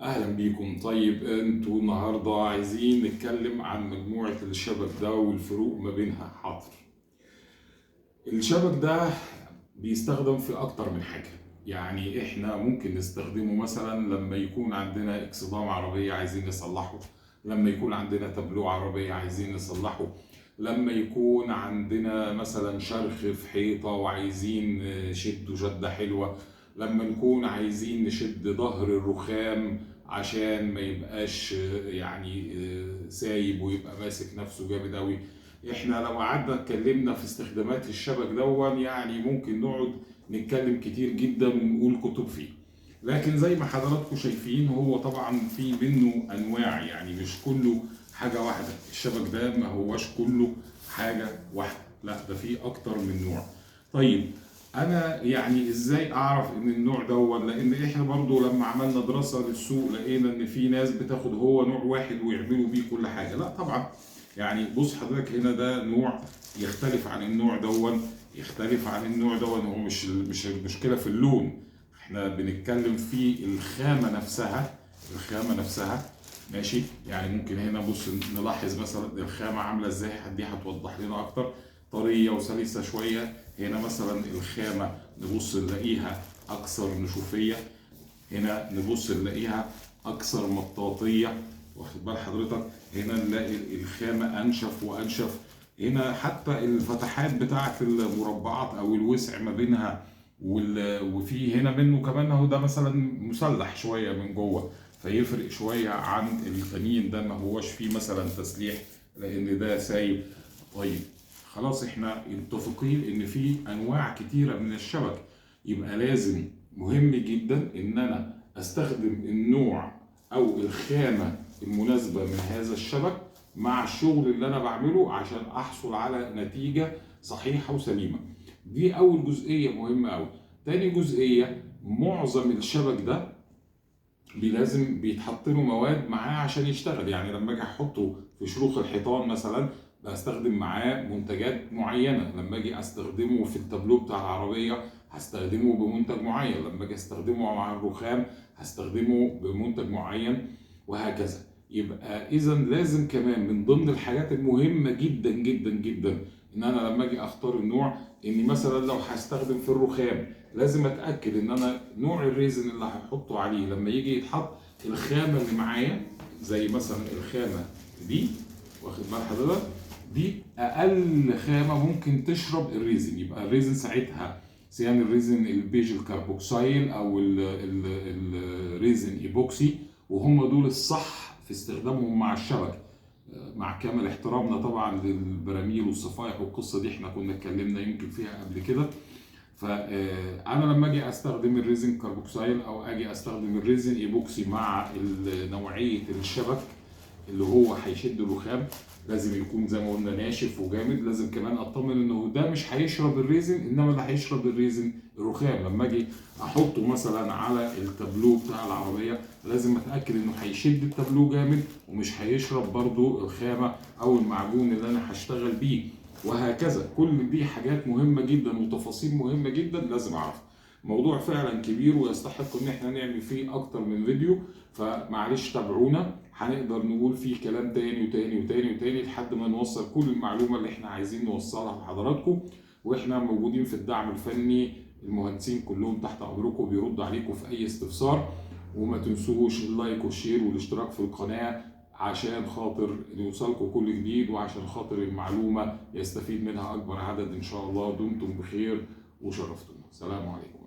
اهلا بيكم. طيب انتوا النهارده عايزين نتكلم عن مجموعة الشبك ده والفروق ما بينها. حاضر. الشبك ده بيستخدم في اكتر من حاجة. يعني احنا ممكن نستخدمه مثلا لما يكون عندنا اكسدام عربية عايزين نصلحه، لما يكون عندنا تابلو عربية عايزين نصلحه، لما يكون عندنا مثلا شرخ في حيطة وعايزين نشده شدة حلوة، لما نكون عايزين نشد ظهر الرخام عشان ما يبقاش سايب ويبقى ماسك نفسه جامد قوي. احنا لو قعدنا اتكلمنا في استخدامات الشبك دون يعني ممكن نقعد نتكلم كتير جدا ونقول كتب فيه. لكن زي ما حضراتكم شايفين هو طبعا في منه انواع، يعني مش كله حاجة واحدة. الشبك ده ما هوش كله حاجة واحدة، لا ده فيه اكتر من نوع. طيب انا يعني ازاي اعرف ان النوع ده؟ لان احنا برضو لما عملنا دراسة للسوق لقينا ان في ناس بتاخد هو نوع واحد ويعملوا بيه كل حاجة. لا طبعا. يعني بص حضرتك هنا ده نوع يختلف عن النوع يختلف عن النوع هو مش المشكلة في اللون، احنا بنتكلم في الخامة نفسها. الخامة نفسها ماشي. يعني ممكن هنا بص نلاحظ مثلا الخامة عاملة ازاي، دي هتوضح لنا اكتر. طرية وسلسة شوية. هنا مثلا الخامة نبص نلاقيها اكثر نشوفية، هنا نبص نلاقيها اكثر مطاطية. واخد بال حضرتك؟ هنا نلاقي الخامة انشف وانشف. هنا حتى الفتحات بتاعة المربعات او الوسع ما بينها وفي هنا منه كمان اهو ده مثلا مسلح شوية من جوه، فيفرق شوية عن التانيين. ده ما هوش فيه مثلا تسليح لان ده سايب. طيب خلاص احنا متفقين ان في انواع كتيرة من الشبك، يبقى لازم مهم جدا ان انا استخدم النوع او الخامة المناسبة من هذا الشبك مع الشغل اللي انا بعمله عشان احصل على نتيجة صحيحة وسليمة. دي اول جزئية مهمة اوي. تاني جزئية، معظم الشبك ده لازم بيتحط له مواد معاه عشان يشتغل. يعني لما اجي احطه في شروخ الحيطان مثلا بستخدم معاه منتجات معينه، لما اجي استخدمه في التابلو بتاع العربيه هستخدمه بمنتج معين، لما اجي استخدمه مع الرخام هستخدمه بمنتج معين، وهكذا. يبقى اذا لازم كمان من ضمن الحاجات المهمه جدا جدا جدا ان انا لما اجي اختار النوع، اني مثلا لو هستخدم في الرخام لازم اتاكد ان انا نوع الريزن اللي هحطه عليه لما يجي يتحط الخامه اللي معايا، زي مثلا الخامه دي، واخد بال حضرتك؟ دي اقل خامه ممكن تشرب الريزن. يبقى الريزن ساعتها سيان الريزن البيج الكربوكسيل او الريزن ايبوكسي، وهم دول الصح في استخدامهم مع الشبك، مع كامل احترامنا طبعا للبراميل والصفائح والقصه دي احنا كنا اتكلمنا يمكن فيها قبل كده. فانا لما اجي استخدم الريزن كربوكسيل او اجي استخدم الريزن ايبوكسي مع نوعيه الشبك اللي هو هيشد الرخام، لازم يكون زي ما قلنا ناشف وجامد. لازم كمان اطمن انه ده مش هيشرب الريزن، انما اللي هيشرب الريزن الرخام. لما اجي احطه مثلا على التابلو بتاع العربيه لازم اتاكد انه هيشد التابلو جامد ومش هيشرب برضو الخامه او المعجون اللي انا هشتغل بيه، وهكذا. كل دي حاجات مهمه جدا وتفاصيل مهمه جدا لازم اعرفها. موضوع فعلا كبير ويستحق ان احنا نعمل فيه اكتر من فيديو، فمعلش تابعونا، هنقدر نقول فيه كلام تاني وتاني وتاني وتاني لحد ما نوصل كل المعلومه اللي احنا عايزين نوصلها لحضراتكم. واحنا موجودين في الدعم الفني، المهندسين كلهم تحت امركم بيردوا عليكم في اي استفسار. وما تنسوش اللايك والشير والاشتراك في القناه عشان خاطر يوصلكم كل جديد، وعشان خاطر المعلومه يستفيد منها اكبر عدد ان شاء الله. دمتم بخير وشرفتم. سلام عليكم.